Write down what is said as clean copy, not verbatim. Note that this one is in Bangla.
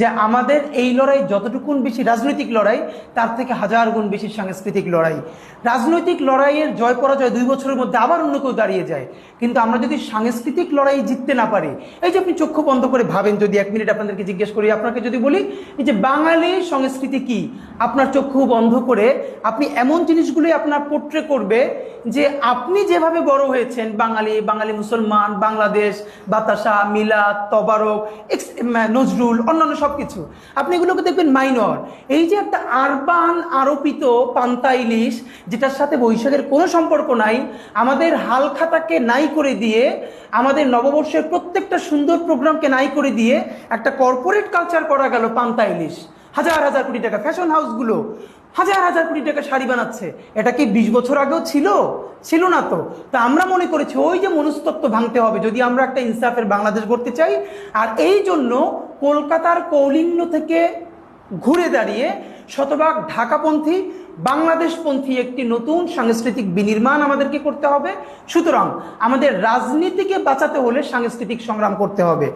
যে আমাদের এই লড়াই যতটুকুন বেশি রাজনৈতিক লড়াই, তার থেকে হাজার গুণ বেশি সাংস্কৃতিক লড়াই। রাজনৈতিক লড়াইয়ের জয় পরাজয় 2 বছরের মধ্যে আবার অন্য কেউ দাঁড়িয়ে যায়, কিন্তু আমরা যদি সাংস্কৃতিক লড়াই জিততে না পারি, এই যে আপনি চক্ষু বন্ধ করে ভাবেন, যদি 1 মিনিট আপনাদেরকে জিজ্ঞেস করি, আপনাকে যদি বলি এই যে বাঙালি সংস্কৃতি কি, আপনার চক্ষু বন্ধ করে আপনি এমন জিনিসগুলোই আপনার পোট্রে করবে যে আপনি যেভাবে বড় হয়েছেন, বাঙালি, বাঙালি মুসলমান, বাংলাদেশ, বাতাসা, মিলাদ, তবারক, নজরুল, অন্যান্য সবকিছু আপনি এগুলোকে দেখবেন মাইনর। এই যে একটা আরবান আরোপিত পান্তা ইলিশ, যেটার সাথে বৈশাখের কোনো সম্পর্ক নাই, আমাদের হালখাতাকে নাই করে দিয়ে, আমাদের নববর্ষের প্রত্যেকটা সুন্দর প্রোগ্রামকে নাই করে দিয়ে একটা কর্পোরেট কালচার করা গেল পান্তা ইলিশ। হাজার হাজার কোটি টাকা ফ্যাশন হাউসগুলো হাজার হাজার কোটি টাকা শাড়ি বানাচ্ছে। এটা কি 20 বছর আগেও ছিল? ছিল না তো। তা আমরা মনে করেছি ওই যে মনস্তত্ত্ব ভাঙতে হবে যদি আমরা একটা ইনসাফের বাংলাদেশ গড়তে চাই। আর এই জন্য কলকাতার কৌলিন্য থেকে ঘুরে দাঁড়িয়ে শতভাগ ঢাকাপন্থী, বাংলাদেশপন্থী একটি নতুন সাংস্কৃতিক বিনির্মাণ আমাদেরকে করতে হবে। সুতরাং আমাদের রাজনীতিকে বাঁচাতে হলে সাংস্কৃতিক সংগ্রাম করতে হবে।